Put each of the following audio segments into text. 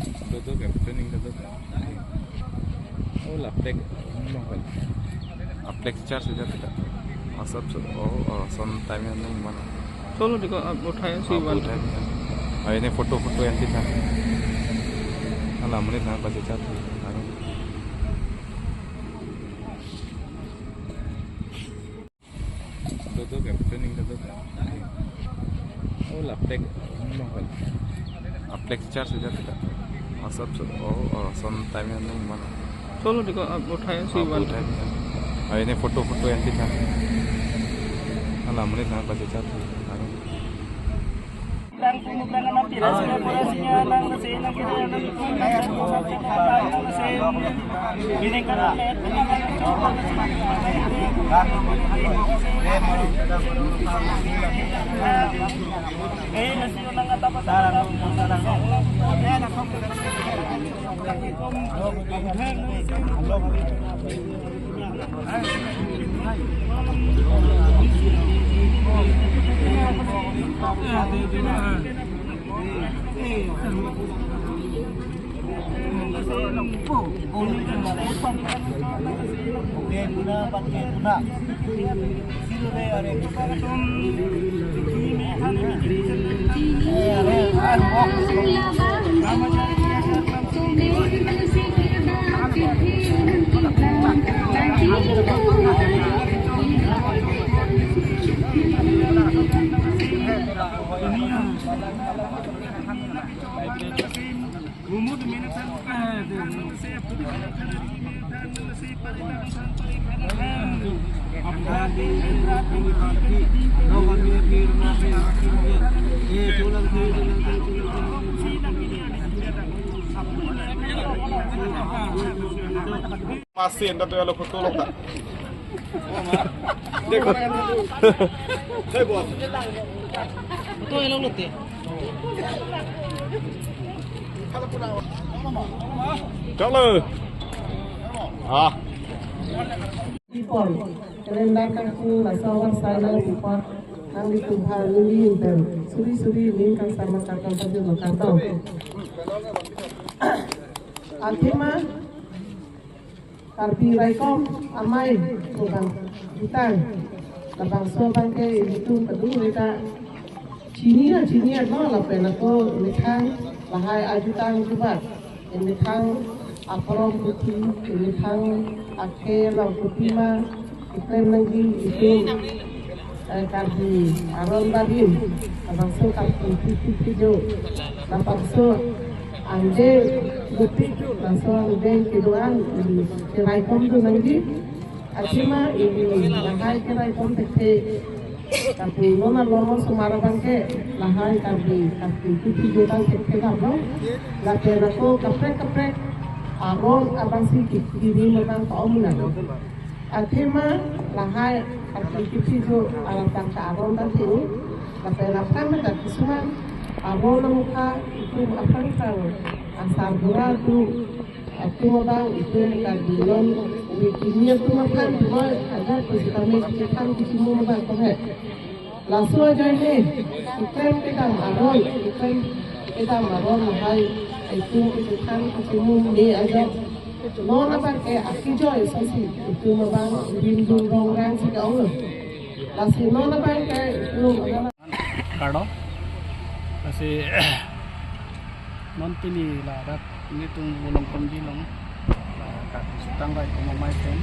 Tutup ya, training tutup. Oh, laptek, laptek charge sudah tidak. Asap son time yang mana? चलो देखो आप उठाए सी one ini foto-foto yang kita menit nah baca cat tutup ya, training tutup. Oh, laptek, laptek charge sudah tidak. Asap son time yang mana? चलो देखो आप उठाए सी one ini foto-foto yang kita menit nah baca cat Masih entah tu kalau foto tak. Dekho. Hey boss. तो ये लोग लेते चलो हाँ people kerendakan ku lasawan saya people nang di Tuhan ini dan suri ini kan sama kakak tadi makatau akhirnya karpi raikom amai bukan kita labang soban ke itu peduli kita Cini no la pena ko mitang bahai ajutan kubat mitang aprom putih mitang akhir lang putih ma iklem lagi itu kardi aron badin abang so kardi putih jo dapat so anje putih langsung ande keduaan cerai kom tu lagi akhirnya ini bahai cerai kom tete tapi nona lono sumara bangke lahai tapi itu juga kita apa la pera ko kaprek aron abang si kiri memang tahu mana akhirnya lahai itu jo alam tangka aron tadi la pera kan ada kesuman aron muka itu apa kan asal dua tu aku orang itu kan dilon Wikinya tu makan cuma ada kami kita di semua makan kau langsung aja ini kita maron hai itu kita semua ni aja non apa kayak akijo sesi itu makan bindung rongan segala langsung non apa kayak itu kado masih nanti ni lah ini tu bulong komji long sutang rai ko mamai ten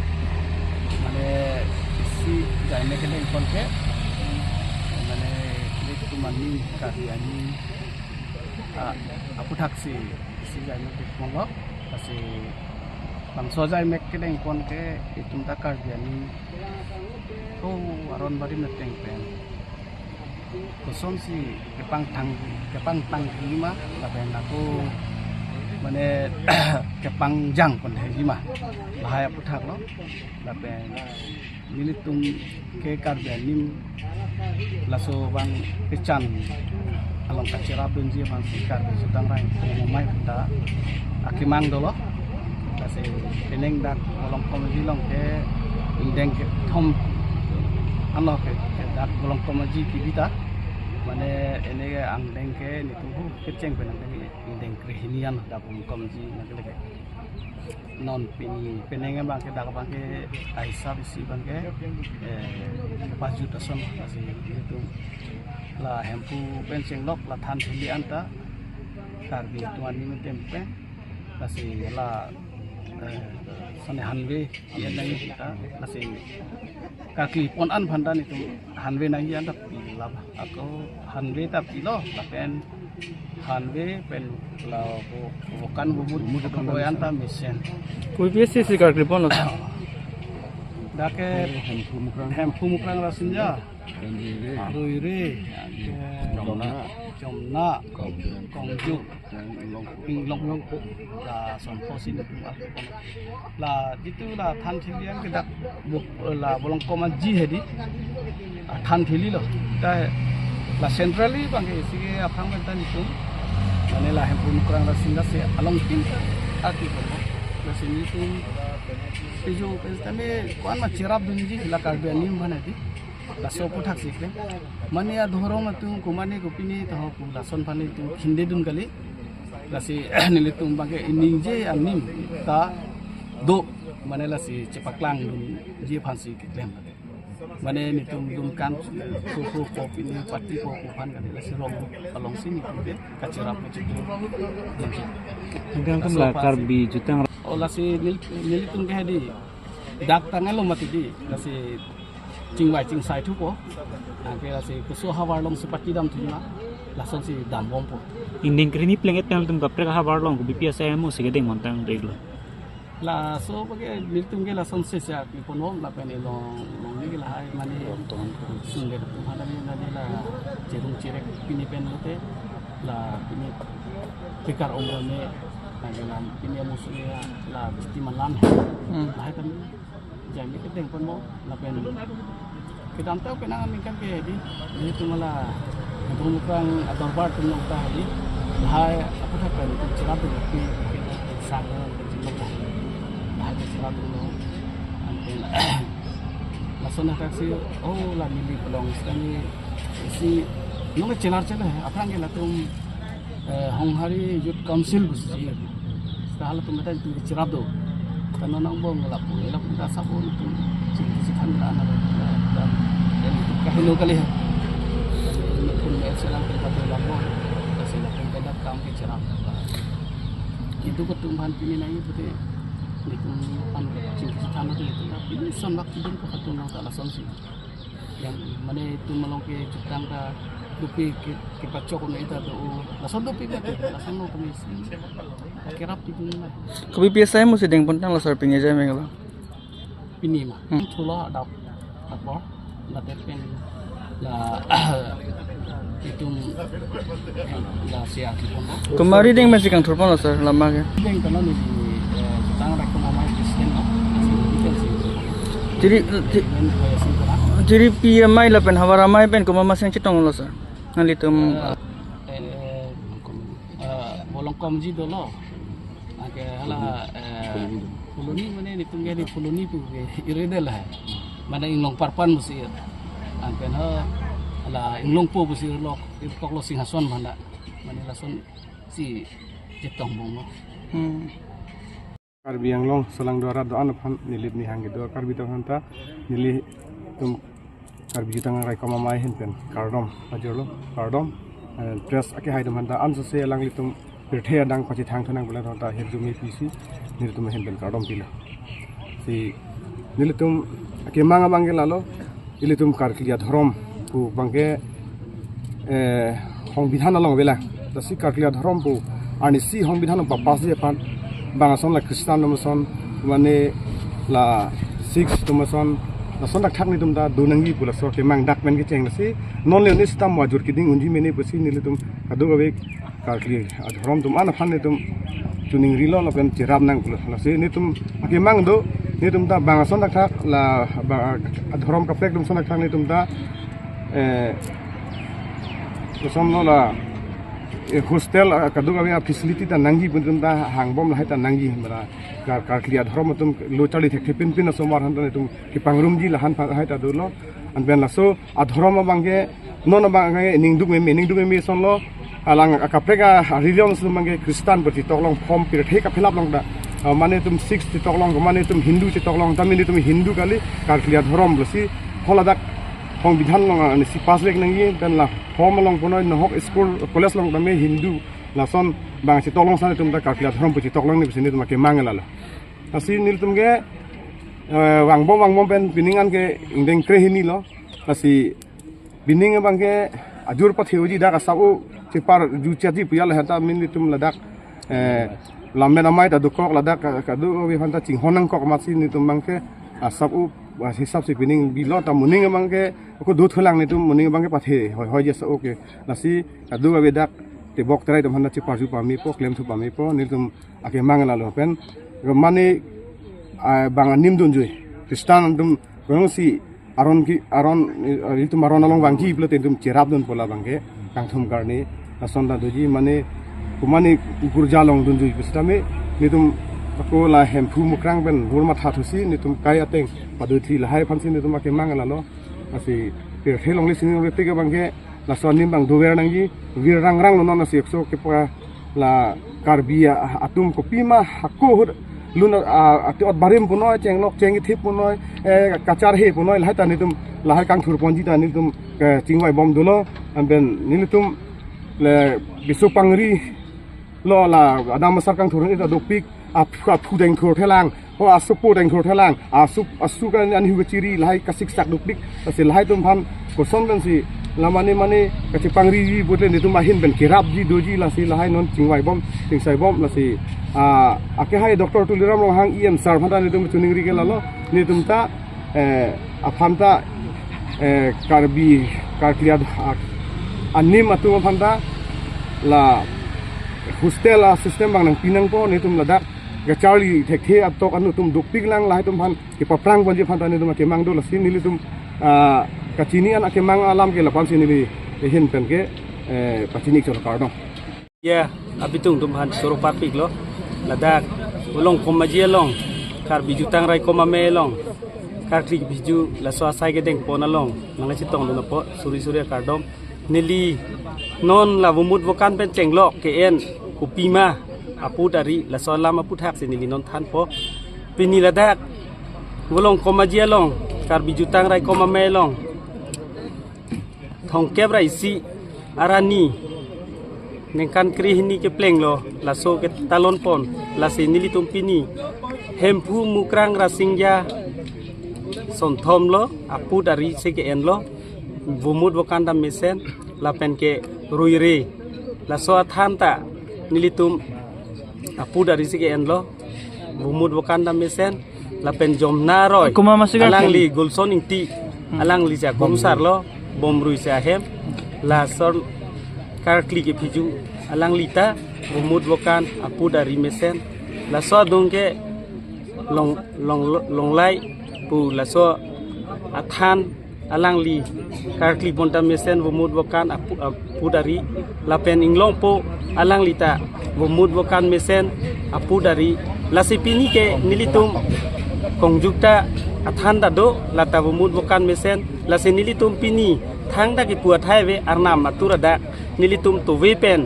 mane isi jaine ke leng kon ke mane itu mani karyani aku taksi isi jaine ke mongok pasi bangso jai mek ke leng kon ke itu ta karyani oh aron bari meteng pen kosong si kepang tang lima laben aku mane kepangjang kon he mah bahaya puthak lo lapen nilitum ke karbenim laso bang kecan along kacira benji bang sikar sudang rai mai ta akimang dolo lase peneng dak along komedi long ke indeng ke thom anlo ke dak along komedi kibita mane ene ang deng ke nitu keceng penang indeng krihinian dapum komji nageleke non pini penenga bangke dak bangke aisa bisi bangke baju tason masih itu la hempu penseng lok la than thili anta karbi tuan ni tempe masih la sane hanwe yang nang kita masih kaki pon an bhandan itu hanwe nang yang anda pilih aku hanwe tak pilih tapi hanwe pen lau bukan bubut koyan ta misen कोई भी ऐसी शिकार कर पाना dake hempu mukrang rasinja ruire jomna kongju pinglong la sompo sin la itu la than thilian kedak la bolong koman ji hedi than thili lo ta la centrally bangke sige aphang bentan itu mane la hempu mukrang rasinja se along tin ati komo la sini tu Pijo kami kuan macirap dunji la karbian nim banati la sopo thak sikle mani ya dhorong atu kumani kupini tahu ku la son pani tu khinde dun kali la si nili tum bangke ininje anim ta do mane la si cepaklang dun ji phansi kitlem mane ni tum dum kan ko pini pati ko pan kali la si rong along sini kude kacirap mecudu hanggang kamla karbi jutang ola si nil tung ke di dak tangal lo mati di la si cingwai cing sai thu ko angke la si kuso hawar long sepati dam thuna la son si dam bom po inding krini plenget nal tum kapre ka habar long bi pia sa mo sige ding montang reglo la so bage nil tung ke la son se sa ki pono la pene long ni la hai mani ton sunge tu hada ni na la jerung cirek pini pen lote la pini pikar omrone dalam ini musuhnya lah mesti malam lah kan jadi kita pun mau lapen kita tahu kenangan mingkan ke di itu malah bukan atau bar tu nong tadi lah apa kan itu cerah tu tapi sangat kecil lah itu cerah tu nanti langsung taksi oh lah milik pelong sekali si nong celar apa yang kita tu Honghari Youth Council busi setelah itu mereka itu cerap do karena nang bom ngelapu elap kita sabun itu cikan dan dan itu kahino kali ya pun selang kita berlaku kasih lapun kedap kam ke cerap itu ketumbuhan pini lagi betul itu pan cikan itu ini sonlak hidung ke ketumbuhan tak langsung sih yang mana itu melongke cutang ka dupi kita cok na ita do lason dupi ka lason no komisi kirap ti dun kabi biasa mo sideng pontang lasar pingeja mengala pini ma thula dap apa la tepen la itu la sia ki pono kemari ding masih kang turpon lasar lama ke deng kana ni tang ra kona mai kristen no jadi PMI la pen hawara mai pen ko mama seng chitong lasar ngali tum bolong komji dolo ake hala puluni mane ni tungge di puluni pu irede lah mana inglong parpan musi anken ha ala inglong po musi lok ikok lo singhason banda mane lason si jetong bongo Karbi yang long selang 200 doan pan nilip ni hang gitu karbi tu hanta nilih tum karbi jutang rai koma mai hin pen kardom ajolo kardom dress ake haidam hanta anso se lang litum berthea dang pachi thang thonang bola hanta herjumi pisi nilitum hin pen kardom pila si nilitum ake manga bangge lalo nilitum karkliya dhrom ku bangge hong bidhan along bela tasi karkliya dhrom pu ani si hong bidhan pa pas je pan bangason la Kristan nomason mane la 6 nomason la son dak thakni tum da donangi pula so ke mang dak men ke cheng si non le ni stam wajur kiding unji mene pasi ni le tum adu gawe karkli adhrom tum ana phan ne tum tuning rilo la pen tirap nang pula la si ni tum ke mang do ni tum da bangason dak thak la adhrom ka plek tum son dak thak ni tum da som no la hostel kadung kami facility ta nangi buntum ta hangbom la ta nangi mara karkliya dhrom tum lo chali thek pin pin so mar han tum ki pangrum ji la han ha ta do lo an ben la so adhrom bangge non bangge ningduk me son lo alang akapreka religion semange Kristen berti tolong pom pirhe ka phelap long da mane tum Sikh ti tolong mane tum Hindu ti tolong tamini tum Hindu kali karkliya dhorom losi holadak hong bidhan long ani si pas lek nangi dan la hom long ponoi no hok school college long dame Hindu la son bang si tolong sana tum da karkliya dhorom berti tolong ni bisini tum ke mangala lo asi nil tum ge wang bom pen piningan ke indeng kre hini lo asi bining bang ke ajur pa theuji da ka sabu cipar juciati puyal hata min tum ladak lambe namai ta dukok ladak ka du wi hanta ching honang kok masi ni tum bangke sabu hisab si pining bilo ta muning bangke ko du thulang ni tum muning bangke pathe hoi je sa oke nasi ka du wi dak te bok trai tum hanta cipar ju pami po klem thu pami po ni tum ake mangala lo pen mane bang nim dun jui Kristen tum si aron itu maron along bangki plate tum cerap dun pola bangke kang thum karni asonda doji mane kumani gurjalong dun jui bestame nitum ko la hempu mukrang ben burma thathusi nitum kai ateng paduthi la hai phansi nitum ake mangala lo asi pe thelong li sing rete ke bangke la sonim bang dover nangji wir rang no na si ekso ke pa la karbia atum kopi ma hakko luna ati ot barim punoi chenglok chengi thip punoi kachar he punoi lai ta nitum lai kang thur ponji ta nitum chingwai bom dulo amben nitum le bisu pangri lo la adam masar kang thur ni ta dopik a phu deng thur thelang ho asupu deng thur thelang asu kan an hu chiri lai kasik sak dopik se lai tum phan ko som ben si lamani mani kachi pangri botle nitum mahin ben kirap ji doji la si lai non chingwai bom tingsai bom la si ake hai doktor tuliram long hang em sar phanta ni tum chuning ri ke lalo ni tum ta aphamta karbi karkliya anim atu phanta la hostel system bang nang pinang po ni tum ladak ga charli thekhe atok anu tum dukpik lang lai tum phan ke paplang bonje phanta ni tum ke mang do la sin ni tum kachini an ake mang alam ke lapam sin ni hin pen ke pachini chol kar dong ya abitung tum han soro papik lo ladak ulong komajia long kar biju tang rai koma me long kar klik biju la so sai ge deng pona long nang chi tong do po suri kardom nili non la vumut vokan pen chenglok ke en upima apu dari la so lama puthak sinili non than po pini ladak ulong komajia long kar biju tang rai koma me long thong kep rai si arani nengkan kri hini ke pleng lo la so ke talon pon la se nili tumpini hempu mukrang rasingya son thom lo apu dari se ke en lo vumut vokan dam mesen la pen ke ruire la so athan ta nili tum apu dari se ke en lo vumut vokan dam mesen la pen jom na roy kuma masiga alang li golson inti alang li ja komsar lo bom rui sa hem la sor kar klik ke phiju alang lita bumut vokan apu dari mesen la so dongke long lai pu la so athan alang li kar klik bonta mesen bumut vokan apu dari la pen inglong po alang lita bumut vokan mesen apu dari la sipini ke nilitum kongjukta athan dado la ta bumut vokan mesen la se nilitum pini thang da ki puat hai ve arnam matura da nilitum to ve pen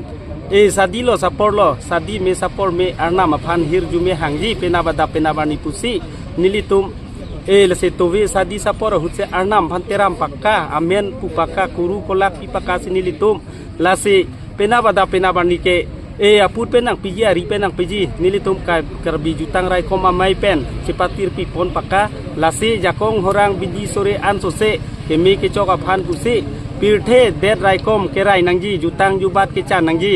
sadi lo sapor lo sadi me sapor me arnam aphan hir ju me hangji penabani pusi nilitum la se to ve sadi sapor hutse arnam phan teram pakka amen pupaka kuru kolak pipaka sinilitum la se penabani ke aput penang piji ari penang piji nilitum ka karbi jutang rai koma mai pen cipatir pipon pakka la se jakong horang biji sore an sose kemi ke chok aphan pusi pirthe det rai kom ke rai nangji jutang jubat ke chan nangji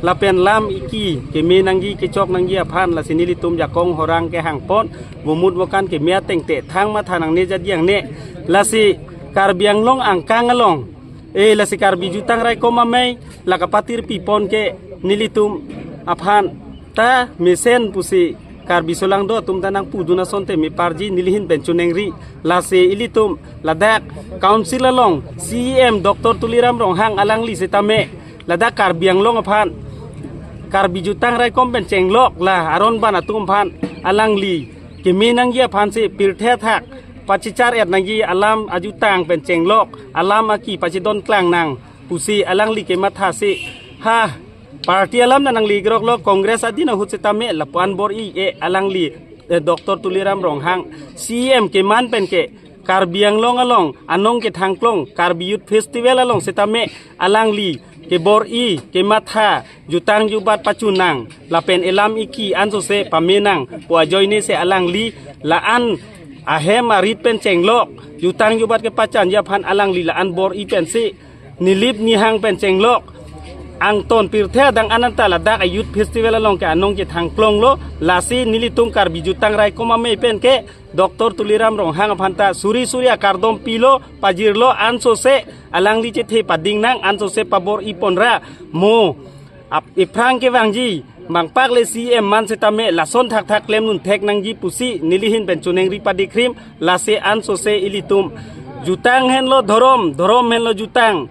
la pen lam iki ke me nangji ke chok nangji aphan la sinili tum jakong horang ke hang pon bumut wakan ke mia teng te thang ma thanang ne jadiang ne la si karbiang long angkang along la si karbi jutang rai kom amai la kapatir pipon ke nilitum aphan ta mesen pusi karbi solang do tum tanang puduna sonte me parji nilihin benchunengri la se ilitum ladak council along cm dr tuliram ronghang alang li setame ladak karbiang long aphan karbi jutang rai kom ben chenglok la aron ban atum phan alang li ke menang ye phan se pirthe thak pachichar et nangi alam ajutang ben chenglok alam aki pachidon klang nang pusi alang li ke matha se ha parti alam na nang ligrok lo kongres adi na hutsitame lapuan bor i alang li Dr. Tuliram Ronghang CM ke man pen ke karbiang long along anong ke thangklong karbi youth festival along setame alang li ke bor i ke matha jutang jubat pacunang lapen elam iki anso se pamenang po joine se alang li laan ahem arit pen cenglok jutang jubat ke pacan yapan alang li laan bor i pen se nilip nihang pen cenglok ang ton pirthe dang ananta ladak ayut festival along ke anong ke thangklong lo lasi nilitung karbi jutang rai koma me pen ke Dr. Tuliram Ronghang phanta suri surya kardom pilo pajirlo anso se alang li che the pading nang anso se pabor iponra mo ap iprang ke wangji mangpak le CM man setame lason thak thak lem nun thek nang ji pusi nilihin pen chuneng ri padi krim lase anso se ilitum jutang hen lo dhorom hen lo jutang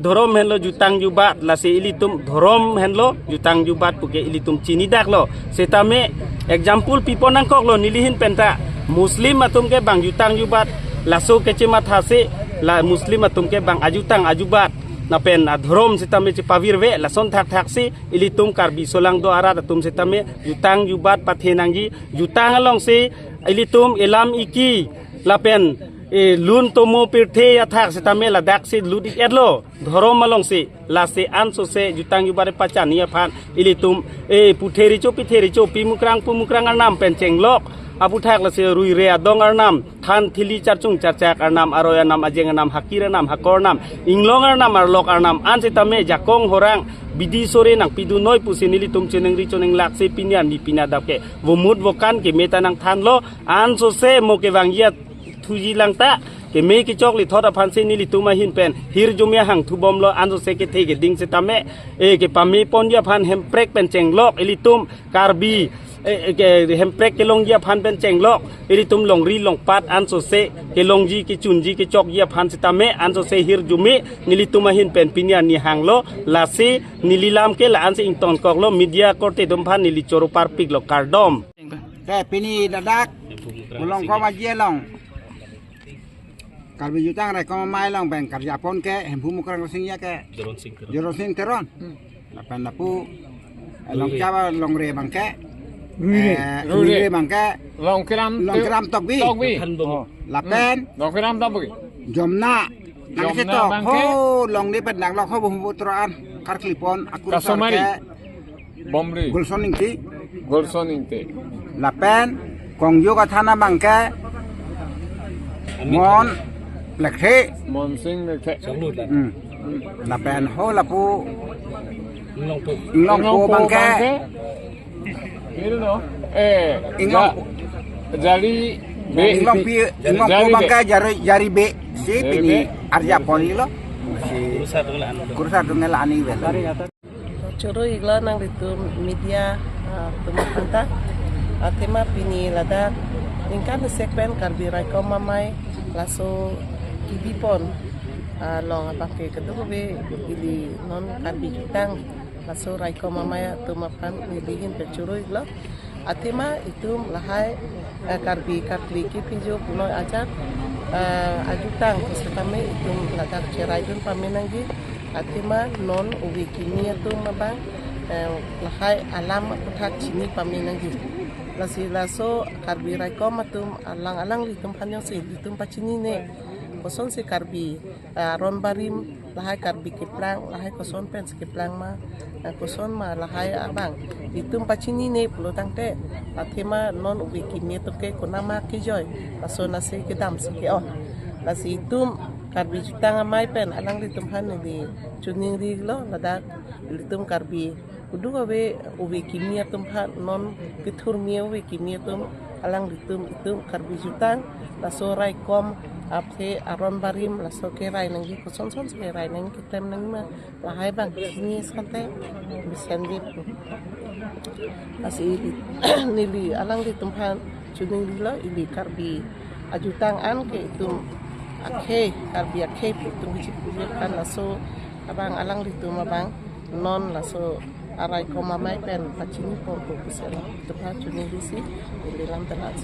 dhorom hen lo jutang jubat lase ilitum dhorom hen lo jutang jubat puke ilitum chini dak lo setame example piponang kok lo nilihin penta muslim atum ke bang jutang jubat laso kece mathase la muslim atum ke bang ajutang ajubat na pen dhorom setame che pavirwe lason thak thak si ilitum karbi solang do arat atum setame jutang jubat pathenangji jutang along se ilitum elam iki la pen lun tomo pirthe ya thak setame la dak se ludi edlo dhorom malong se la se anso se jutang jubare pacan ya phan ilitum putheri cho pitheri cho pimukrang arnam pen cenglok abu thak la se rui re adong arnam than thili charchung charchak arnam aroya nam ajeng arnam hakir arnam hakor nam inglong arnam arlok arnam an setame jakong horang bidi sore nang pidu noi pusinili tum cheneng ri choneng lak se pinian ni pinadake vomut vokan ke metanang than lo anso se mo ke wangia thuji langta ke me ki chokli thoda phanse nili tuma hin pen hir jumya hang thubom lo anjo se ke thege ding se tame ke pami pondia phan hemprek pen cenglok ilitum karbi ke hemprek ke longya phan pen cenglok ilitum longri longpat anjo se ke longji ke chunji ke chok ya phan se tame anjo se hir jumi nili tuma hin pen pinya ni hang lo lasi nililam ke la anse ington kok lo media korte dum phan nili choro parpik lo kardom ke pini dadak ulong ko majie long karbi jutang rai koma mai long beng karja pon ke hempu mukrang sing ya ke joron sing teron lapan lapu long chaba long re bang ke re bang ke long kram tok bi lapen long kram tok bi jomna nang se tok ho long ni pen nang long ho bu troan kar klipon aku ke bomri golsoning ti lapen kong yo ka thana bang ke mon lekhe monsing lekhe la pen ho la pu long po bangke itu no ingong jari be ingong po bangke jari be si pini arja poni lo si kursa dungel ani wel Coro igla nang ditu media tumapanta atema pini lada ingkan sekven karbi raiko mamai laso kibipon long apake kedua be ili non karbi jutang laso raiko mamaya tumapan nilihin pecuru igla atema itu lahai karbi karli kipijo puno ajar ajutang setame itu ladak cerai dun paminanggi atema non ubi kimia tu mabang lahai alam putat cini paminanggi lasi laso karbi raiko matum alang litum panjang si litum pacini ne koson si karbi ron barim lahai karbi kiplang lahai koson pen kiplang ma koson ma lahai abang litum pacini ne pulo tangte atema non ubi kimia tu ke konama kijoy laso nasi kedam si ke on lasi itum karbi jutang amai pen alang litum pan di chuning riglo ladak litum karbi kudu we ubi kimia tumhan non kithur mia we kimia tum alang litum itum karbi jutang laso rai kom apse aron barim laso ke rai nang ko son ke rai nang kitem nang ma lahai bang ni sante bisendi asi nili alang litum han chuning dilo ili karbi ajutang an ke itum akhe karbi akhe itum kan laso abang alang litum abang non laso arai ko mamai pen pacini por ko kusela tepat chuni disi di dalam telat